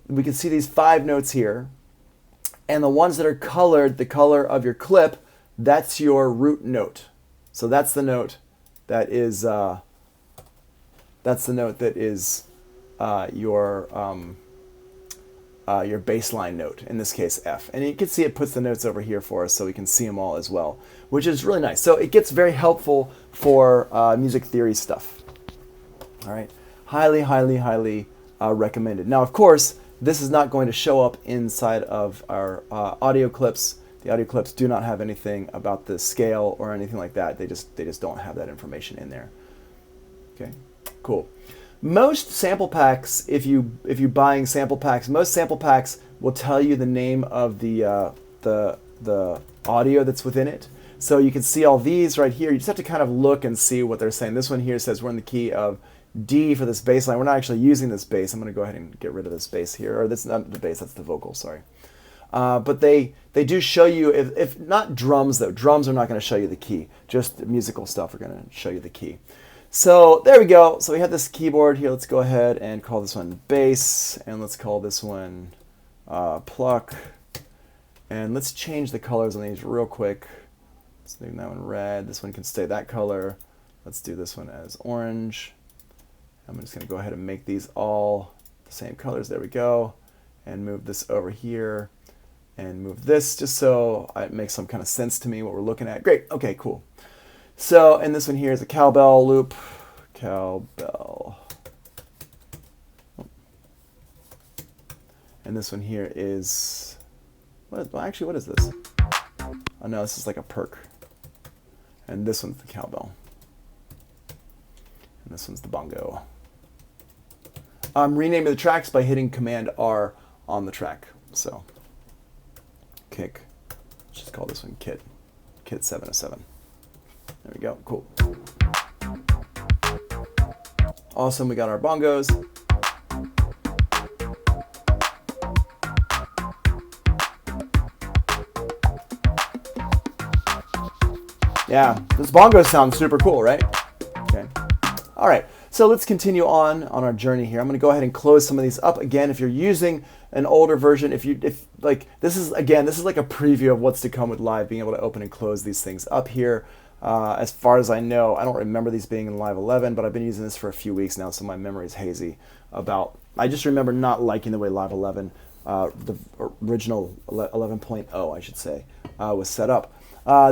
we can see these 5 notes here, and the ones that are colored, the color of your clip, that's your root note. So that's the note that is your bass line note, in this case F. And you can see it puts the notes over here for us so we can see them all as well, which is really nice. So it gets very helpful for music theory stuff. All right, highly, highly, highly recommended. Now, of course, this is not going to show up inside of our audio clips. The audio clips do not have anything about the scale or anything like that. They just don't have that information in there. Okay, cool. Most sample packs, if you buying sample packs, most sample packs will tell you the name of the audio that's within it. So you can see all these right here. You just have to kind of look and see what they're saying. This one here says we're in the key of D for this bass line. We're not actually using this bass. I'm going to go ahead and get rid of this bass here. Or that's not the bass, that's the vocal, sorry. But they do show you, if not drums though. Drums are not going to show you the key. Just the musical stuff are going to show you the key. So there we go. So we have this keyboard here. Let's go ahead and call this one bass. And let's call this one pluck. And let's change the colors on these real quick. Let's make that one red. This one can stay that color. Let's do this one as orange. I'm just going to go ahead and make these all the same colors. There we go. And move this over here. And move this just so it makes some kind of sense to me what we're looking at. Great. Okay, cool. So, and this one here is a cowbell loop. Cowbell. And this one here is, well, actually, what is this? Oh no, this is like a perk. And this one's the cowbell. And this one's the bongo. I'm renaming the tracks by hitting Command R on the track. So, kick. Let's just call this one Kit. Kit 707. There we go. Cool. Awesome. We got our bongos. Yeah, this bongo sounds super cool, right? Okay. All right. So let's continue on our journey here. I'm going to go ahead and close some of these up. Again, if you're using an older version, if like this is like a preview of what's to come with live, being able to open and close these things up here. As far as I know, I don't remember these being in Live 11, but I've been using this for a few weeks now, so my memory is hazy about. I just remember not liking the way Live 11, the original 11.0, I should say, was set up.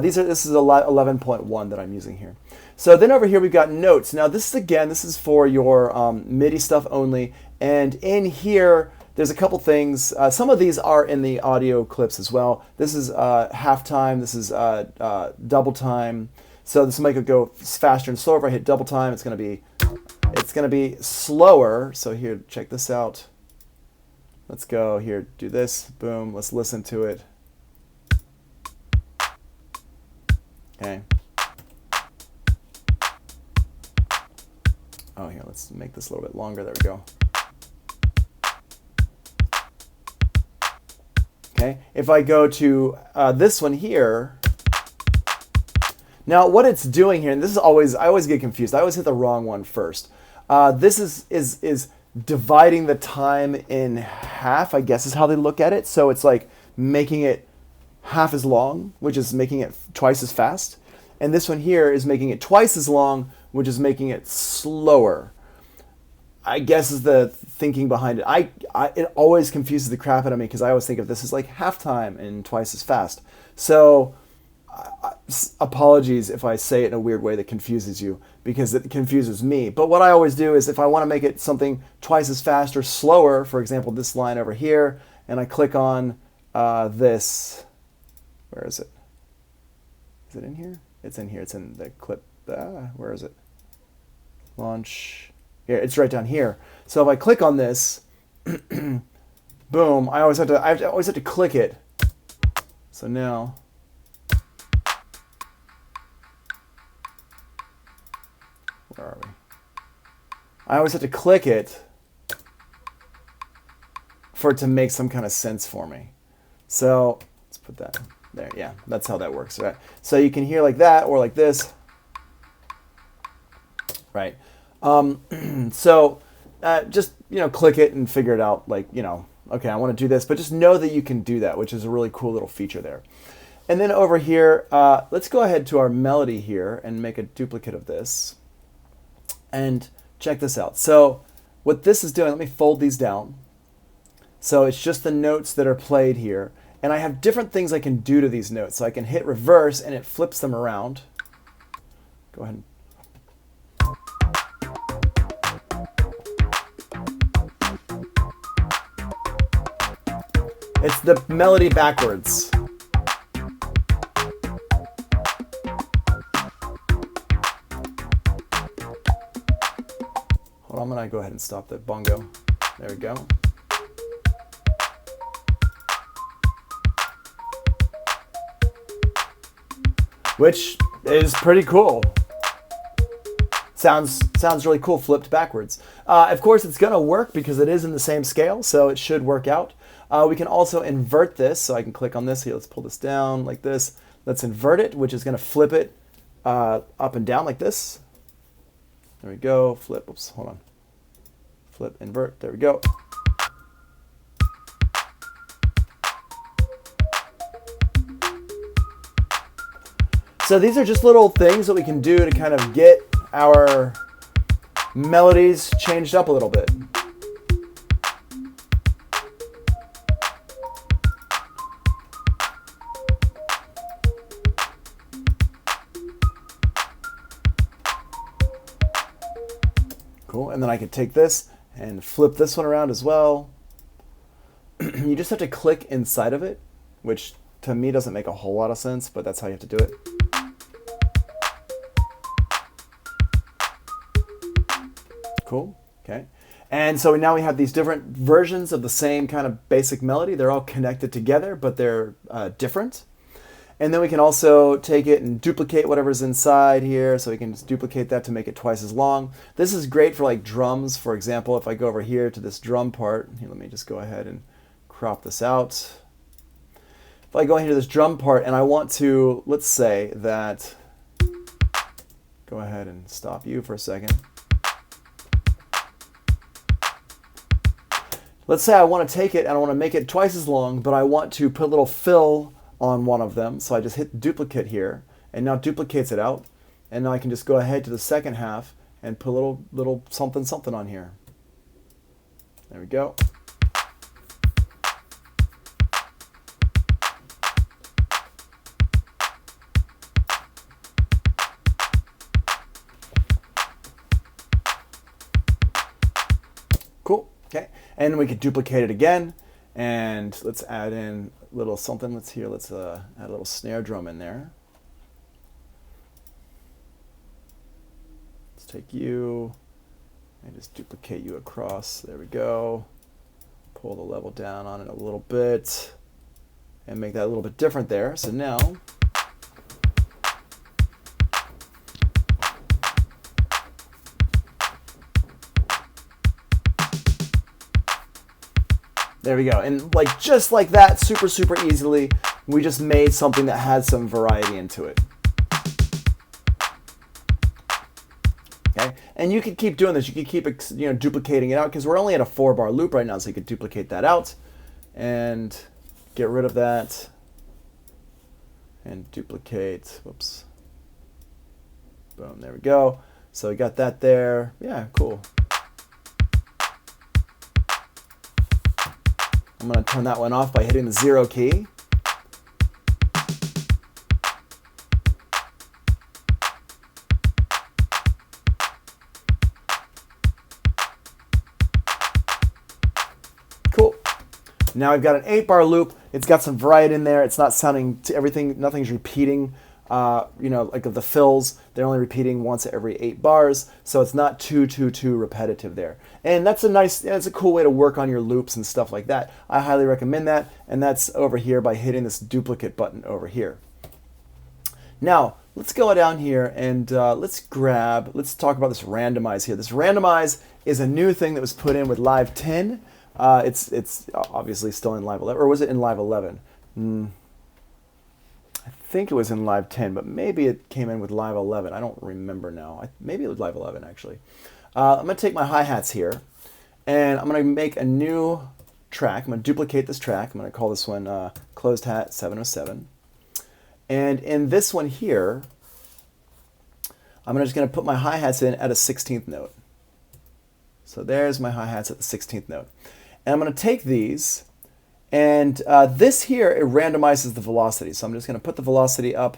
This is 11.1 that I'm using here. So then over here we've got notes. Now this is for your MIDI stuff only, and in here there's a couple things. Some of these are in the audio clips as well. This is half time. This is double time. So this will make it go faster and slower. If I hit double time, it's gonna be slower. So here, check this out. Let's go here. Do this. Boom. Let's listen to it. Okay. Oh, here, let's make this a little bit longer. There we go. Okay. If I go to this one here, now what it's doing here, and this is always, I always get confused. I always hit the wrong one first. This is dividing the time in half, I guess is how they look at it. So it's like making it half as long, which is making it twice as fast. And this one here is making it twice as long, which is making it slower. I guess is the thinking behind it. It always confuses the crap out of me because I always think of this as like halftime and twice as fast. So apologies if I say it in a weird way that confuses you, because it confuses me. But what I always do is if I want to make it something twice as fast or slower, for example, this line over here, and I click on this. Where is it? Is it in here? It's in here. It's in the clip. Where is it? Launch. Yeah, it's right down here. So if I click on this, boom, I always have to click it. So now, where are we? I always have to click it for it to make some kind of sense for me. So let's put that there. Yeah, that's how that works, right? So you can hear like that or like this, right? So just, click it and figure it out, like, okay, I want to do this, but just know that you can do that, which is a really cool little feature there. And then over here, let's go ahead to our melody here and make a duplicate of this. And check this out. So what this is doing, let me fold these down. So it's just the notes that are played here. And I have different things I can do to these notes. So I can hit reverse and it flips them around. Go ahead and it's the melody backwards. Well, I'm gonna go ahead and stop that bongo. There we go. Which is pretty cool. Sounds really cool flipped backwards. Of course, it's going to work because it is in the same scale, so it should work out. We can also invert this, so I can click on this here. Let's pull this down like this. Let's invert it, which is going to flip it up and down like this. There we go. Flip. Oops, hold on. Flip, invert. There we go. So these are just little things that we can do to kind of get our melodies changed up a little bit. Cool, and then I could take this and flip this one around as well. You just have to click inside of it, which to me doesn't make a whole lot of sense, but that's how you have to do it. Cool, okay. And so now we have these different versions of the same kind of basic melody. They're all connected together, but they're different. And then we can also take it and duplicate whatever's inside here. So we can just duplicate that to make it twice as long. This is great for like drums, for example. If I go over here to this drum part, here, let me just go ahead and crop this out. If I go into this drum part and I want to, let's say that, go ahead and stop you for a second. Let's say I want to take it and I want to make it twice as long, but I want to put a little fill on one of them. So I just hit duplicate here, and now it duplicates it out. And now I can just go ahead to the second half and put a little something something on here. There we go. Cool. Okay. And we could duplicate it again, and let's add in a little something. Let's add a little snare drum in there. Let's take you and just duplicate you across. There we go. Pull the level down on it a little bit and make that a little bit different there. So now there we go. And like just like that, super easily, we just made something that had some variety into it. Okay, and you could keep doing this. You could keep duplicating it out because we're only at a 4-bar loop right now, so you could duplicate that out and get rid of that and duplicate. Whoops. Boom. There we go. So we got that there. Yeah, cool. I'm going to turn that one off by hitting the 0 key. Cool. Now I've got an 8-bar loop. It's got some variety in there. It's not sounding to everything. Nothing's repeating. Like of the fills, they're only repeating once every 8 bars, so it's not too repetitive there. And that's a cool way to work on your loops and stuff like that. I highly recommend that, and that's over here by hitting this duplicate button over here. Now let's go down here and let's talk about this randomize here. This randomize is a new thing that was put in with Live 10. It's obviously still in Live 11, or was it in Live 11? I think it was in Live 10, but maybe it came in with Live 11. I don't remember now. Maybe it was Live 11, actually. I'm going to take my hi-hats here, and I'm going to make a new track. I'm going to duplicate this track. I'm going to call this one Closed Hat 707. And in this one here, I'm just going to put my hi-hats in at a 16th note. So there's my hi-hats at the 16th note. And I'm going to take these, and this here, it randomizes the velocity. So I'm just going to put the velocity up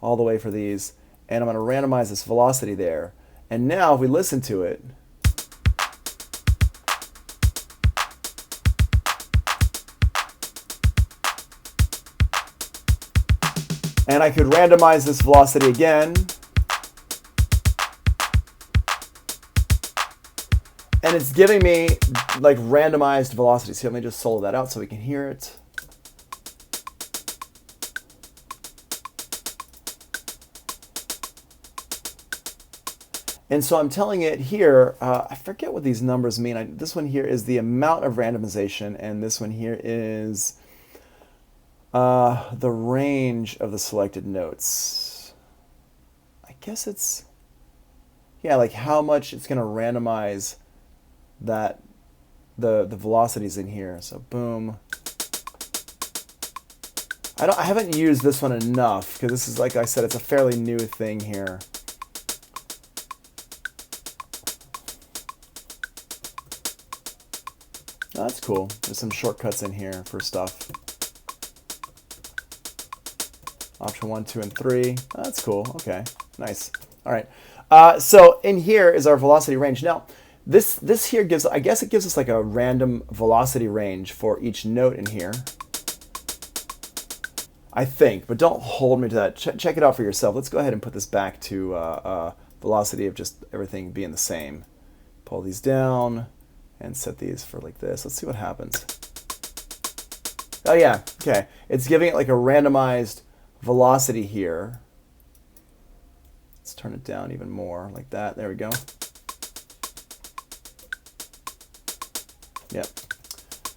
all the way for these, and I'm going to randomize this velocity there. And now if we listen to it, and I could randomize this velocity again, And it's giving me like randomized velocity. So let me just solo that out so we can hear it. And so I'm telling it here, I forget what these numbers mean. This one here is the amount of randomization, and this one here is the range of the selected notes. I guess it's, yeah, like how much it's going to randomize that the velocities in here. So boom. I haven't used this one enough because this is, like I said, it's a fairly new thing here. Oh, that's cool. There's some shortcuts in here for stuff. Option 1, 2, and 3. Oh, that's cool. Okay, nice. All right. So in here is our velocity range. Now, this here gives, I guess it gives us like a random velocity range for each note in here. I think, but don't hold me to that. Check it out for yourself. Let's go ahead and put this back to velocity of just everything being the same. Pull these down and set these for like this. Let's see what happens. Oh yeah, okay. It's giving it like a randomized velocity here. Let's turn it down even more like that. There we go. Yep.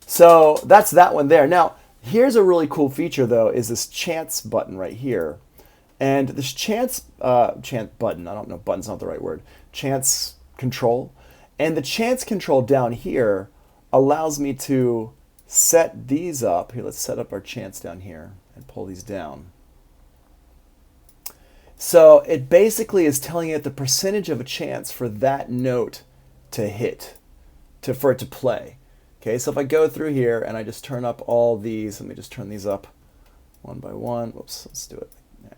So that's that one there. Now, here's a really cool feature though, is this chance button right here. And this chance button, I don't know, button's not the right word, chance control. And the chance control down here allows me to set these up. Here, let's set up our chance down here and pull these down. So it basically is telling it the percentage of a chance for that note to hit, for it to play. Okay, so if I go through here and I just turn up all these, let me just turn these up one by one. Whoops, let's do it. There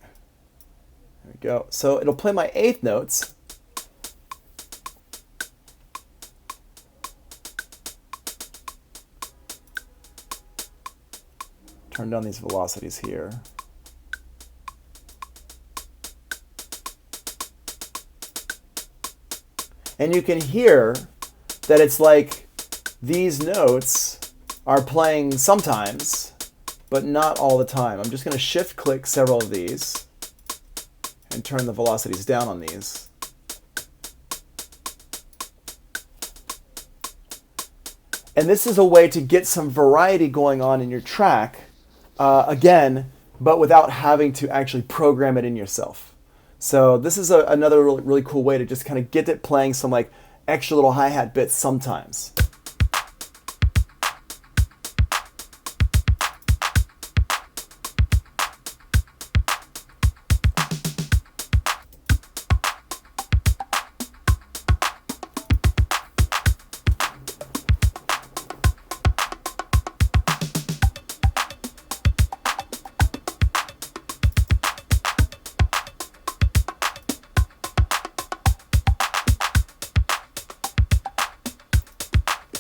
we go. So it'll play my eighth notes. Turn down these velocities here. And you can hear that it's like these notes are playing sometimes, but not all the time. I'm just going to shift click several of these and turn the velocities down on these. And this is a way to get some variety going on in your track, again, but without having to actually program it in yourself. So this is another really cool way to just kind of get it playing some like extra little hi-hat bits sometimes.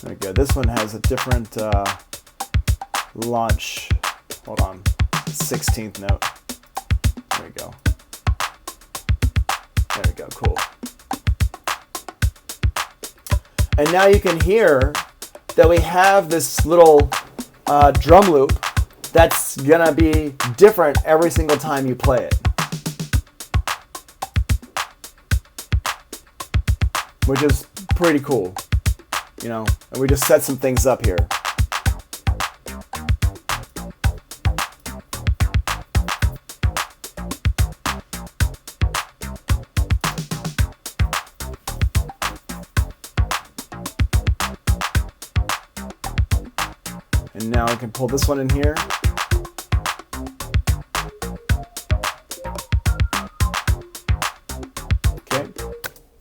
There we go. This one has a different launch. Hold on. 16th note. There we go. There we go. Cool. And now you can hear that we have this little drum loop that's going to be different every single time you play it. Which is pretty cool. You know, and we just set some things up here. And now I can pull this one in here. Okay,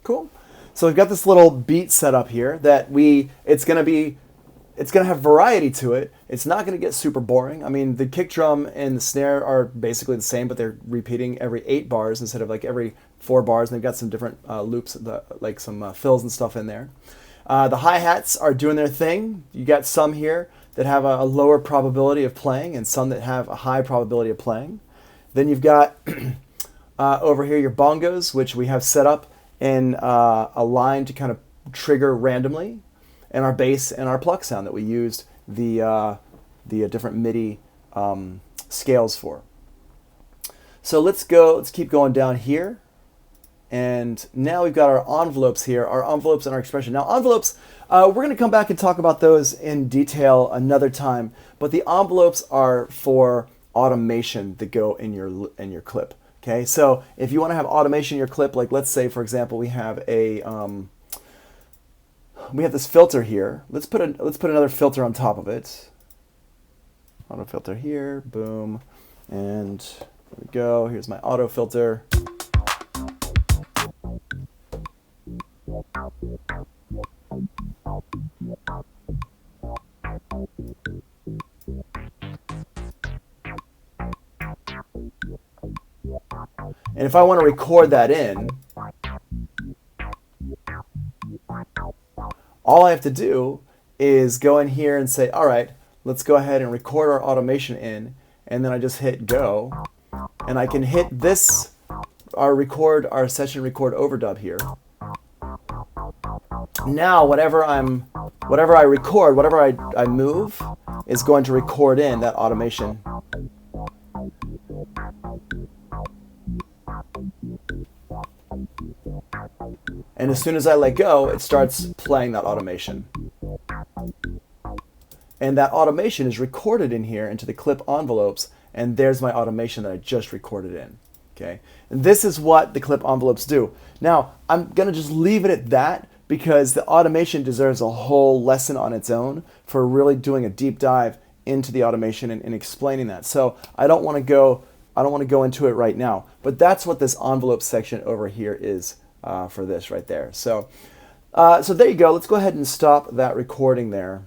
cool. So we've got this little beat set up here that it's going to have variety to it. It's not going to get super boring. I mean, the kick drum and the snare are basically the same, but they're repeating every 8 bars instead of like every 4 bars. And they've got some different loops, like some fills and stuff in there. The hi-hats are doing their thing. You got some here that have a lower probability of playing and some that have a high probability of playing. Then you've got over here your bongos, which we have set up in a line to kind of trigger randomly, and our bass and our pluck sound that we used the different MIDI scales for. So let's keep going down here. And now we've got our envelopes here, our envelopes and our expression. Now envelopes, we're going to come back and talk about those in detail another time, but the envelopes are for automation that go in your clip. Okay, so if you want to have automation in your clip, like let's say for example we have this filter here. Let's put another filter on top of it. Auto filter here, boom, and there we go. Here's my auto filter. And if I want to record that in, all I have to do is go in here and say, all right, let's go ahead and record our automation in, and then I just hit go, and I can hit this, our session record overdub here. Now whatever I record, whatever I move is going to record in that automation. And as soon as I let go, it starts playing that automation. And that automation is recorded in here into the clip envelopes, and there's my automation that I just recorded in. Okay? And this is what the clip envelopes do. Now, I'm going to just leave it at that because the automation deserves a whole lesson on its own for really doing a deep dive into the automation and explaining that. So I don't want to go into it right now, but that's what this envelope section over here is for this right there. So there you go. Let's go ahead and stop that recording there.